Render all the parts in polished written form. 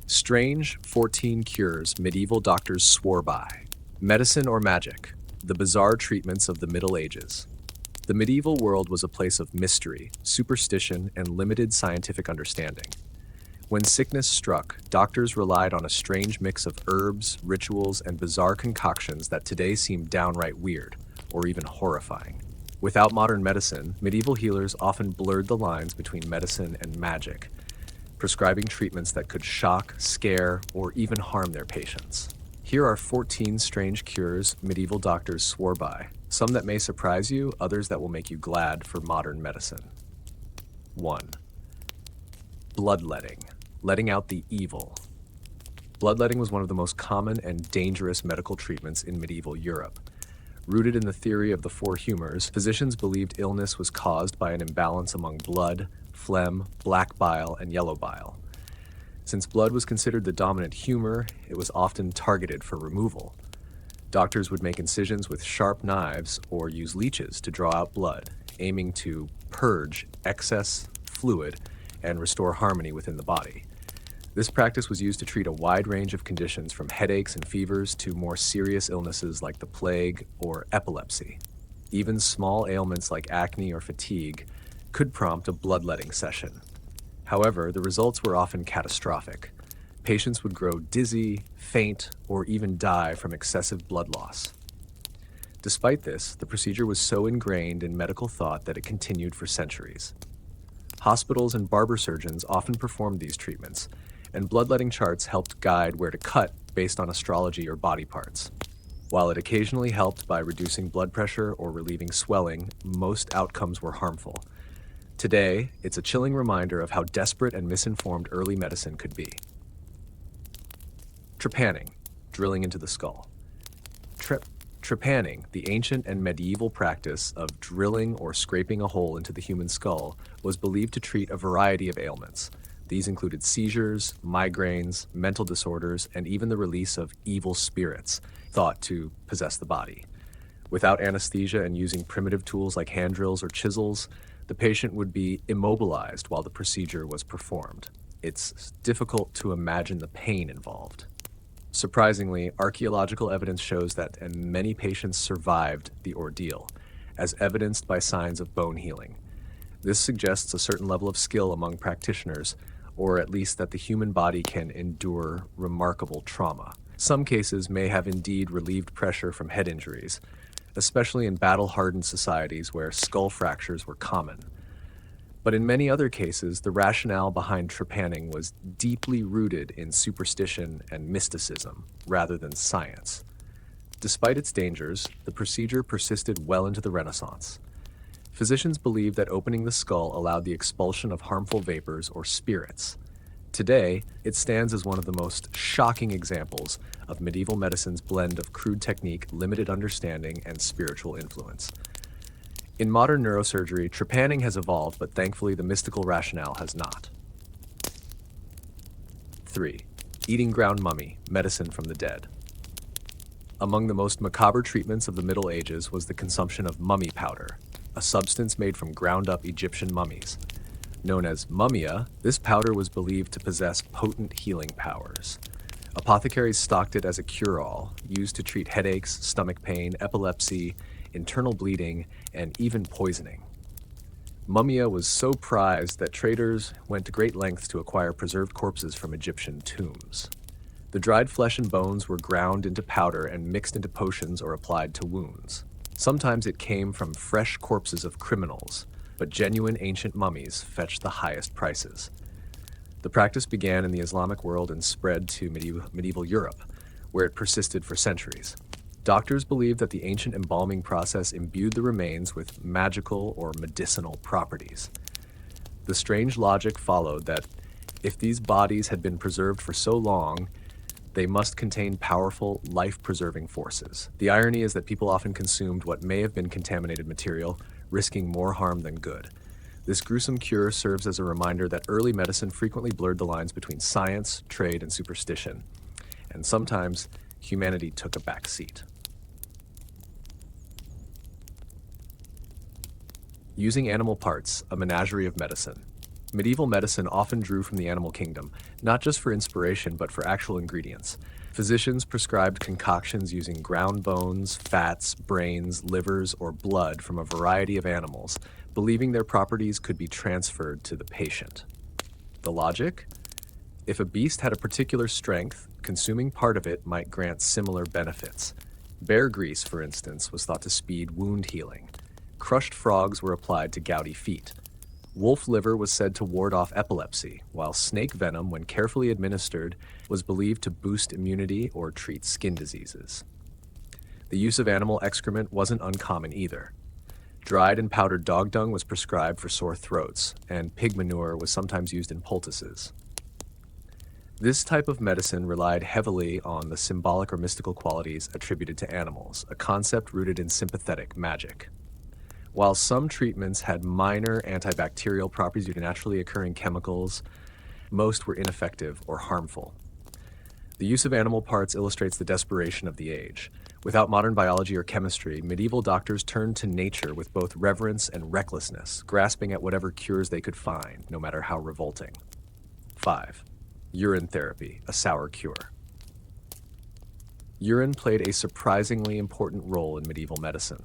Strange 14 cures medieval doctors swore by. Medicine or magic? The bizarre treatments of the Middle Ages. The medieval world was a place of mystery, superstition, and limited scientific understanding. When sickness struck, doctors relied on a strange mix of herbs, rituals, and bizarre concoctions that today seem downright weird, or even horrifying. Without modern medicine, medieval healers often blurred the lines between medicine and magic, prescribing treatments that could shock, scare, or even harm their patients. Here are 14 strange cures medieval doctors swore by, some that may surprise you, others that will make you glad for modern medicine. 1. Bloodletting, letting out the evil. Bloodletting was one of the most common and dangerous medical treatments in medieval Europe. Rooted in the theory of the four humors, physicians believed illness was caused by an imbalance among blood, phlegm, black bile, and yellow bile. Since blood was considered the dominant humor, it was often targeted for removal. Doctors would make incisions with sharp knives or use leeches to draw out blood, aiming to purge excess fluid and restore harmony within the body. This practice was used to treat a wide range of conditions from headaches and fevers to more serious illnesses like the plague or epilepsy. Even small ailments like acne or fatigue could prompt a bloodletting session. However, the results were often catastrophic. Patients would grow dizzy, faint, or even die from excessive blood loss. Despite this, the procedure was so ingrained in medical thought that it continued for centuries. Hospitals and barber surgeons often performed these treatments, and bloodletting charts helped guide where to cut based on astrology or body parts. While it occasionally helped by reducing blood pressure or relieving swelling, most outcomes were harmful. Today, it's a chilling reminder of how desperate and misinformed early medicine could be. Trepanning, drilling into the skull. Trepanning, the ancient and medieval practice of drilling or scraping a hole into the human skull, was believed to treat a variety of ailments. These included seizures, migraines, mental disorders, and even the release of evil spirits, thought to possess the body. Without anesthesia and using primitive tools like hand drills or chisels, the patient would be immobilized while the procedure was performed. It's difficult to imagine the pain involved. Surprisingly, archaeological evidence shows that many patients survived the ordeal, as evidenced by signs of bone healing. This suggests a certain level of skill among practitioners, or at least that the human body can endure remarkable trauma. Some cases may have indeed relieved pressure from head injuries, especially in battle-hardened societies where skull fractures were common. But in many other cases, the rationale behind trepanning was deeply rooted in superstition and mysticism, rather than science. Despite its dangers, the procedure persisted well into the Renaissance. Physicians believed that opening the skull allowed the expulsion of harmful vapors or spirits. Today, it stands as one of the most shocking examples of medieval medicine's blend of crude technique, limited understanding, and spiritual influence. In modern neurosurgery, trepanning has evolved, but thankfully the mystical rationale has not. 3. Eating ground mummy, medicine from the dead. Among the most macabre treatments of the Middle Ages was the consumption of mummy powder, a substance made from ground-up Egyptian mummies. Known as mummia, this powder was believed to possess potent healing powers. Apothecaries stocked it as a cure-all, used to treat headaches, stomach pain, epilepsy, internal bleeding, and even poisoning. Mummia was so prized that traders went to great lengths to acquire preserved corpses from Egyptian tombs. The dried flesh and bones were ground into powder and mixed into potions or applied to wounds. Sometimes it came from fresh corpses of criminals, but genuine ancient mummies fetched the highest prices. The practice began in the Islamic world and spread to medieval Europe, where it persisted for centuries. Doctors believed that the ancient embalming process imbued the remains with magical or medicinal properties. The strange logic followed that if these bodies had been preserved for so long, they must contain powerful, life-preserving forces. The irony is that people often consumed what may have been contaminated material, risking more harm than good. This gruesome cure serves as a reminder that early medicine frequently blurred the lines between science, trade, and superstition, and sometimes humanity took a back seat. Using animal parts, a menagerie of medicine. Medieval medicine often drew from the animal kingdom, not just for inspiration, but for actual ingredients. Physicians prescribed concoctions using ground bones, fats, brains, livers, or blood from a variety of animals, believing their properties could be transferred to the patient. The logic? If a beast had a particular strength, consuming part of it might grant similar benefits. Bear grease, for instance, was thought to speed wound healing. Crushed frogs were applied to gouty feet. Wolf liver was said to ward off epilepsy, while snake venom, when carefully administered, was believed to boost immunity or treat skin diseases. The use of animal excrement wasn't uncommon either. Dried and powdered dog dung was prescribed for sore throats, and pig manure was sometimes used in poultices. This type of medicine relied heavily on the symbolic or mystical qualities attributed to animals, a concept rooted in sympathetic magic. While some treatments had minor antibacterial properties due to naturally occurring chemicals, most were ineffective or harmful. The use of animal parts illustrates the desperation of the age. Without modern biology or chemistry, medieval doctors turned to nature with both reverence and recklessness, grasping at whatever cures they could find, no matter how revolting. 5. Urine therapy, a sour cure. Urine played a surprisingly important role in medieval medicine.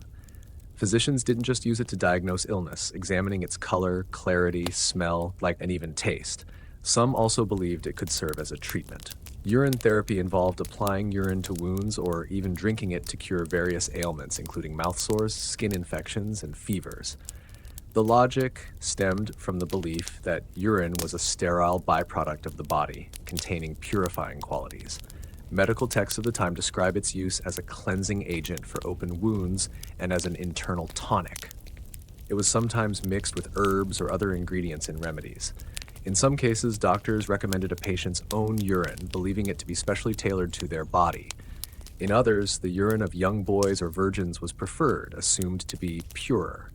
Physicians didn't just use it to diagnose illness, examining its color, clarity, smell, and even taste. Some also believed it could serve as a treatment. Urine therapy involved applying urine to wounds or even drinking it to cure various ailments, including mouth sores, skin infections, and fevers. The logic stemmed from the belief that urine was a sterile byproduct of the body, containing purifying qualities. Medical texts of the time describe its use as a cleansing agent for open wounds and as an internal tonic. It was sometimes mixed with herbs or other ingredients in remedies. In some cases, doctors recommended a patient's own urine, believing it to be specially tailored to their body. In others, the urine of young boys or virgins was preferred, assumed to be purer.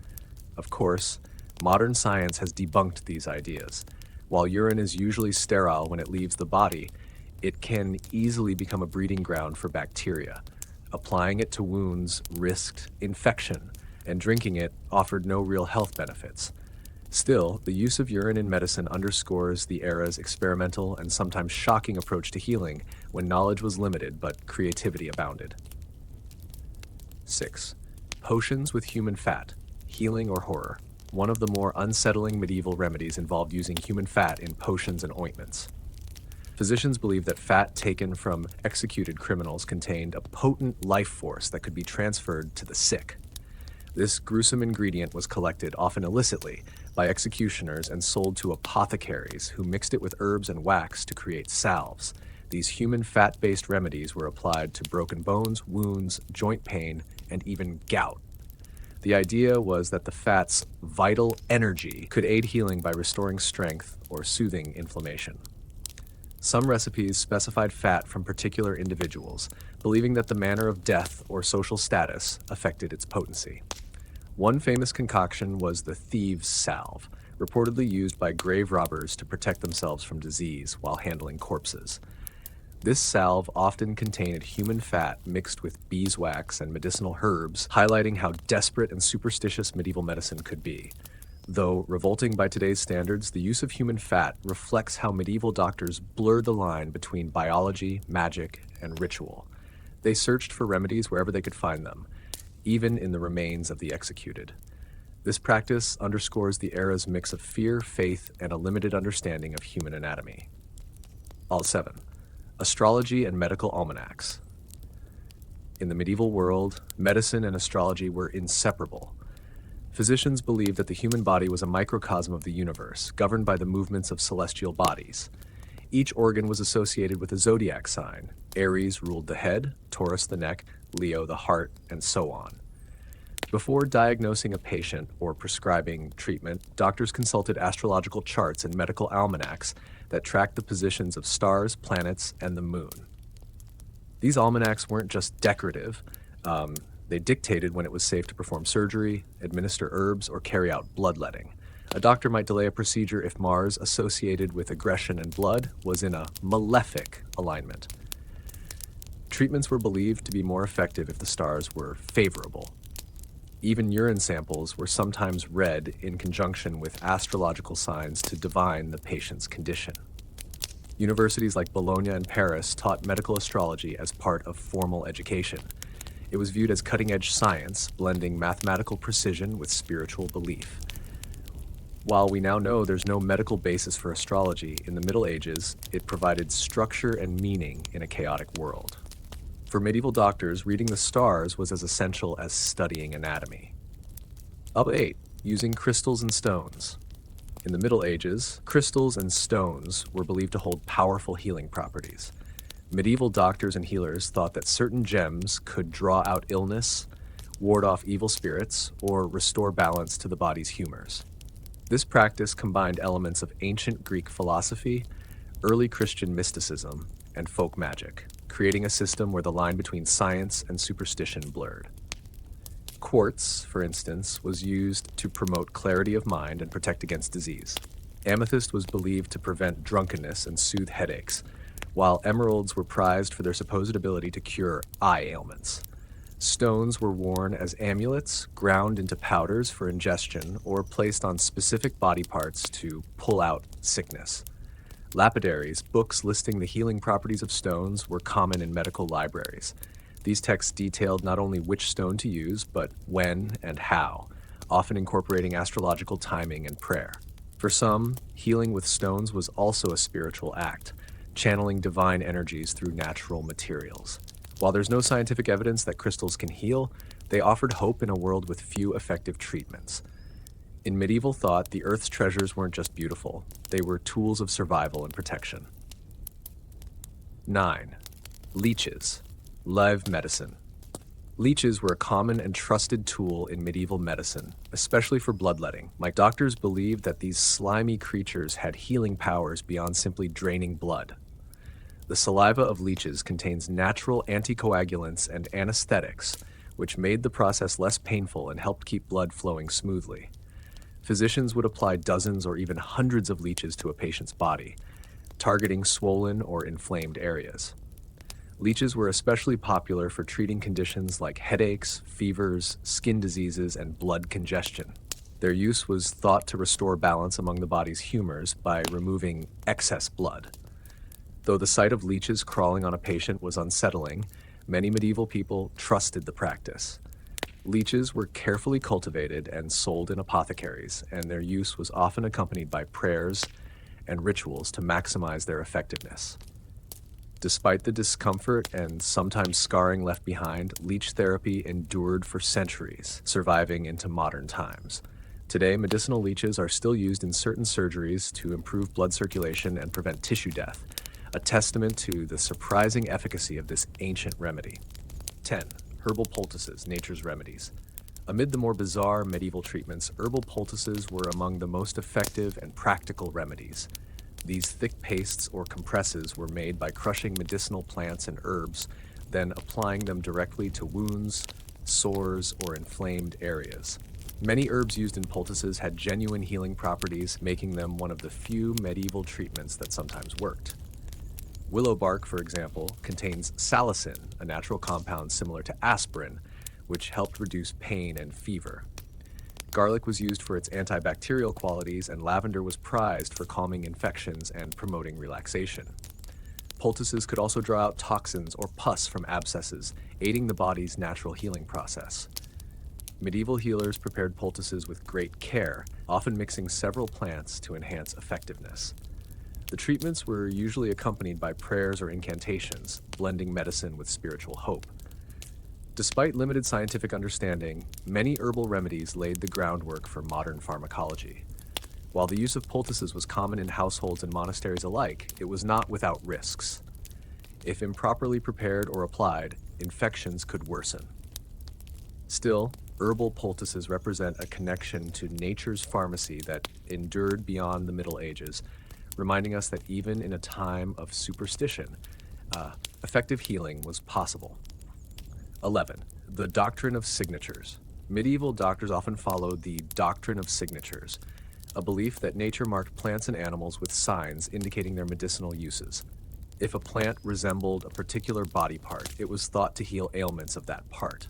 Of course, modern science has debunked these ideas. While urine is usually sterile when it leaves the body, it can easily become a breeding ground for bacteria. Applying it to wounds risked infection, and drinking it offered no real health benefits. Still, the use of urine in medicine underscores the era's experimental and sometimes shocking approach to healing when knowledge was limited but creativity abounded. 6. Potions with human fat, healing or horror. One of the more unsettling medieval remedies involved using human fat in potions and ointments. Physicians believed that fat taken from executed criminals contained a potent life force that could be transferred to the sick. This gruesome ingredient was collected, often illicitly, by executioners and sold to apothecaries who mixed it with herbs and wax to create salves. These human fat-based remedies were applied to broken bones, wounds, joint pain, and even gout. The idea was that the fat's vital energy could aid healing by restoring strength or soothing inflammation. Some recipes specified fat from particular individuals, believing that the manner of death or social status affected its potency. One famous concoction was the thieves' salve, reportedly used by grave robbers to protect themselves from disease while handling corpses. This salve often contained human fat mixed with beeswax and medicinal herbs, highlighting how desperate and superstitious medieval medicine could be. Though revolting by today's standards, the use of human fat reflects how medieval doctors blurred the line between biology, magic, and ritual. They searched for remedies wherever they could find them, even in the remains of the executed. This practice underscores the era's mix of fear, faith, and a limited understanding of human anatomy. All 7. Astrology and medical almanacs. In the medieval world, medicine and astrology were inseparable. Physicians believed that the human body was a microcosm of the universe, governed by the movements of celestial bodies. Each organ was associated with a zodiac sign. Aries ruled the head, Taurus the neck, Leo the heart, and so on. Before diagnosing a patient or prescribing treatment, doctors consulted astrological charts and medical almanacs that tracked the positions of stars, planets, and the moon. These almanacs weren't just decorative. They dictated when it was safe to perform surgery, administer herbs, or carry out bloodletting. A doctor might delay a procedure if Mars, associated with aggression and blood, was in a malefic alignment. Treatments were believed to be more effective if the stars were favorable. Even urine samples were sometimes read in conjunction with astrological signs to divine the patient's condition. Universities like Bologna and Paris taught medical astrology as part of formal education. It was viewed as cutting-edge science, blending mathematical precision with spiritual belief. While we now know there's no medical basis for astrology, in the Middle Ages, it provided structure and meaning in a chaotic world. For medieval doctors, reading the stars was as essential as studying anatomy. Up 8. Using crystals and stones. In the Middle Ages, crystals and stones were believed to hold powerful healing properties. Medieval doctors and healers thought that certain gems could draw out illness, ward off evil spirits, or restore balance to the body's humors. This practice combined elements of ancient Greek philosophy, early Christian mysticism, and folk magic, creating a system where the line between science and superstition blurred. Quartz, for instance, was used to promote clarity of mind and protect against disease. Amethyst was believed to prevent drunkenness and soothe headaches, while emeralds were prized for their supposed ability to cure eye ailments. Stones were worn as amulets, ground into powders for ingestion, or placed on specific body parts to pull out sickness. Lapidaries, books listing the healing properties of stones, were common in medical libraries. These texts detailed not only which stone to use, but when and how, often incorporating astrological timing and prayer. For some, healing with stones was also a spiritual act, channeling divine energies through natural materials. While there's no scientific evidence that crystals can heal, they offered hope in a world with few effective treatments. In medieval thought, the earth's treasures weren't just beautiful, they were tools of survival and protection. 9. Leeches. Live medicine. Leeches were a common and trusted tool in medieval medicine, especially for bloodletting. Doctors believed that these slimy creatures had healing powers beyond simply draining blood. The saliva of leeches contains natural anticoagulants and anesthetics, which made the process less painful and helped keep blood flowing smoothly. Physicians would apply dozens or even hundreds of leeches to a patient's body, targeting swollen or inflamed areas. Leeches were especially popular for treating conditions like headaches, fevers, skin diseases, and blood congestion. Their use was thought to restore balance among the body's humors by removing excess blood. Though the sight of leeches crawling on a patient was unsettling, many medieval people trusted the practice. Leeches were carefully cultivated and sold in apothecaries, and their use was often accompanied by prayers and rituals to maximize their effectiveness. Despite the discomfort and sometimes scarring left behind, leech therapy endured for centuries, surviving into modern times. Today, medicinal leeches are still used in certain surgeries to improve blood circulation and prevent tissue death, a testament to the surprising efficacy of this ancient remedy. 10. Herbal poultices, nature's remedies. Amid the more bizarre medieval treatments, herbal poultices were among the most effective and practical remedies. These thick pastes or compresses were made by crushing medicinal plants and herbs, then applying them directly to wounds, sores, or inflamed areas. Many herbs used in poultices had genuine healing properties, making them one of the few medieval treatments that sometimes worked. Willow bark, for example, contains salicin, a natural compound similar to aspirin, which helped reduce pain and fever. Garlic was used for its antibacterial qualities, and lavender was prized for calming infections and promoting relaxation. Poultices could also draw out toxins or pus from abscesses, aiding the body's natural healing process. Medieval healers prepared poultices with great care, often mixing several plants to enhance effectiveness. The treatments were usually accompanied by prayers or incantations, blending medicine with spiritual hope. Despite limited scientific understanding, many herbal remedies laid the groundwork for modern pharmacology. While the use of poultices was common in households and monasteries alike, it was not without risks. If improperly prepared or applied, infections could worsen. Still, herbal poultices represent a connection to nature's pharmacy that endured beyond the Middle Ages, reminding us that even in a time of superstition, effective healing was possible. 11. The doctrine of signatures. Medieval doctors often followed the doctrine of signatures, a belief that nature marked plants and animals with signs indicating their medicinal uses. If a plant resembled a particular body part, it was thought to heal ailments of that part.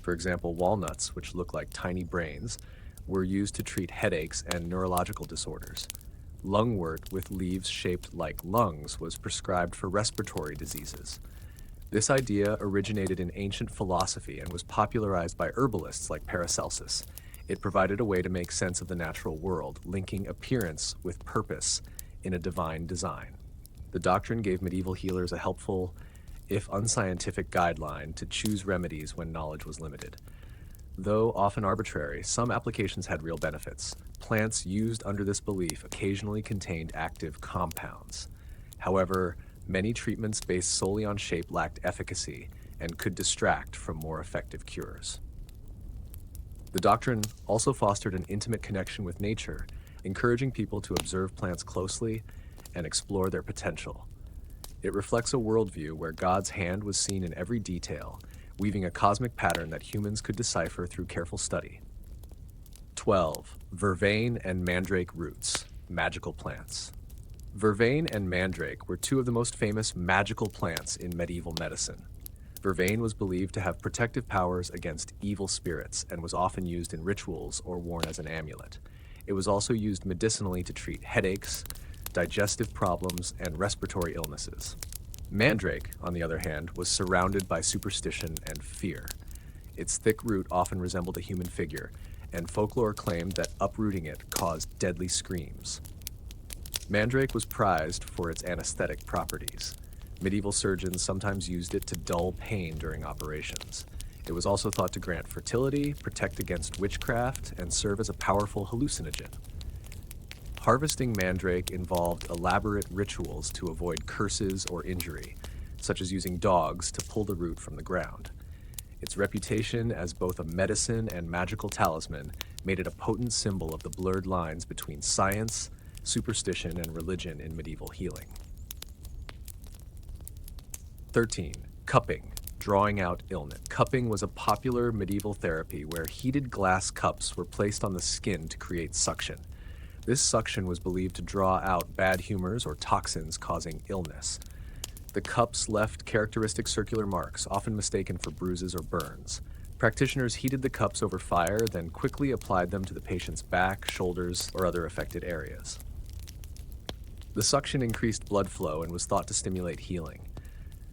For example, walnuts, which look like tiny brains, were used to treat headaches and neurological disorders. Lungwort with leaves shaped like lungs was prescribed for respiratory diseases. This idea originated in ancient philosophy and was popularized by herbalists like Paracelsus. It provided a way to make sense of the natural world, linking appearance with purpose in a divine design. The doctrine gave medieval healers a helpful, if unscientific, guideline to choose remedies when knowledge was limited. Though often arbitrary, some applications had real benefits. Plants used under this belief occasionally contained active compounds. However, many treatments based solely on shape lacked efficacy and could distract from more effective cures. The doctrine also fostered an intimate connection with nature, encouraging people to observe plants closely and explore their potential. It reflects a worldview where God's hand was seen in every detail, weaving a cosmic pattern that humans could decipher through careful study. 12. Vervain and mandrake roots, magical plants. Vervain and mandrake were two of the most famous magical plants in medieval medicine. Vervain was believed to have protective powers against evil spirits and was often used in rituals or worn as an amulet. It was also used medicinally to treat headaches, digestive problems, and respiratory illnesses. Mandrake, on the other hand, was surrounded by superstition and fear. Its thick root often resembled a human figure, and folklore claimed that uprooting it caused deadly screams. Mandrake was prized for its anesthetic properties. Medieval surgeons sometimes used it to dull pain during operations. It was also thought to grant fertility, protect against witchcraft, and serve as a powerful hallucinogen. Harvesting mandrake involved elaborate rituals to avoid curses or injury, such as using dogs to pull the root from the ground. Its reputation as both a medicine and magical talisman made it a potent symbol of the blurred lines between science, superstition, and religion in medieval healing. 13. Cupping, drawing out illness. Cupping was a popular medieval therapy where heated glass cups were placed on the skin to create suction. This suction was believed to draw out bad humors or toxins causing illness. The cups left characteristic circular marks, often mistaken for bruises or burns. Practitioners heated the cups over fire, then quickly applied them to the patient's back, shoulders, or other affected areas. The suction increased blood flow and was thought to stimulate healing.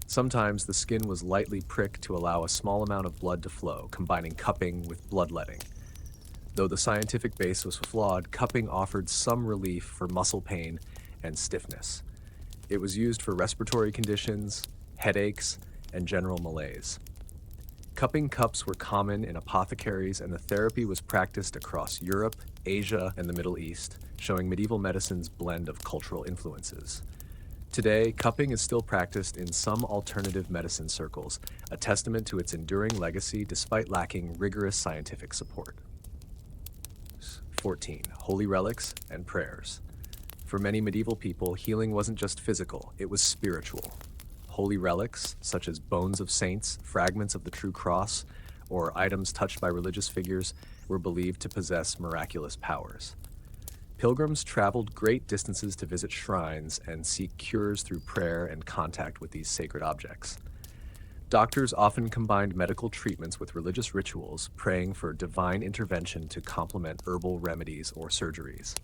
Sometimes the skin was lightly pricked to allow a small amount of blood to flow, combining cupping with bloodletting. Though the scientific base was flawed, cupping offered some relief for muscle pain and stiffness. It was used for respiratory conditions, headaches, and general malaise. Cupping cups were common in apothecaries, and the therapy was practiced across Europe, Asia, and the Middle East, showing medieval medicine's blend of cultural influences. Today, cupping is still practiced in some alternative medicine circles, a testament to its enduring legacy despite lacking rigorous scientific support. 14. Holy relics and prayers. For many medieval people, healing wasn't just physical, it was spiritual. Holy relics, such as bones of saints, fragments of the true cross, or items touched by religious figures, were believed to possess miraculous powers. Pilgrims traveled great distances to visit shrines and seek cures through prayer and contact with these sacred objects. Doctors often combined medical treatments with religious rituals, praying for divine intervention to complement herbal remedies or surgeries.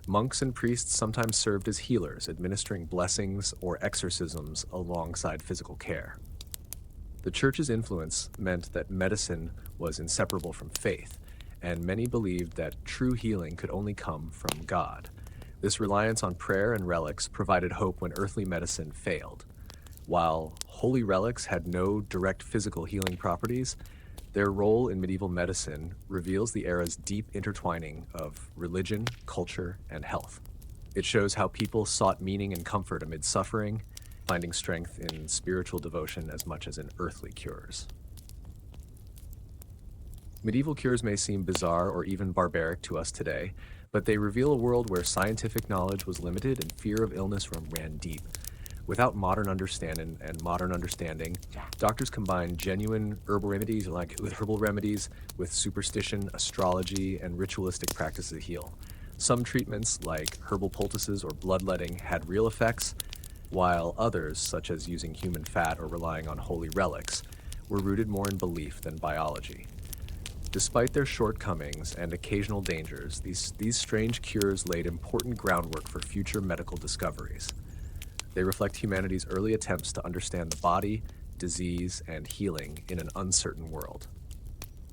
Monks and priests sometimes served as healers, administering blessings or exorcisms alongside physical care. The Church's influence meant that medicine was inseparable from faith, and many believed that true healing could only come from God. This reliance on prayer and relics provided hope when earthly medicine failed. While holy relics had no direct physical healing properties, their role in medieval medicine reveals the era's deep intertwining of religion, culture, and health. It shows how people sought meaning and comfort amid suffering, finding strength in spiritual devotion as much as in earthly cures. Medieval cures may seem bizarre or even barbaric to us today, but they reveal a world where scientific knowledge was limited and fear of illness ran deep. Without modern understanding, doctors combined genuine herbal remedies with superstition, astrology, and ritualistic practices to heal. Some treatments, like herbal poultices or bloodletting, had real effects, while others, such as using human fat or relying on holy relics, were rooted more in belief than biology. Despite their shortcomings and occasional dangers, these strange cures laid important groundwork for future medical discoveries. They reflect humanity's early attempts to understand the body, disease, and healing in an uncertain world.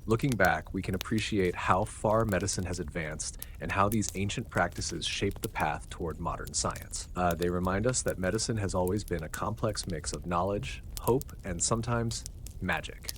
Looking back, we can appreciate how far medicine has advanced and how these ancient practices shaped the path toward modern science. They remind us that medicine has always been a complex mix of knowledge, hope, and sometimes magic.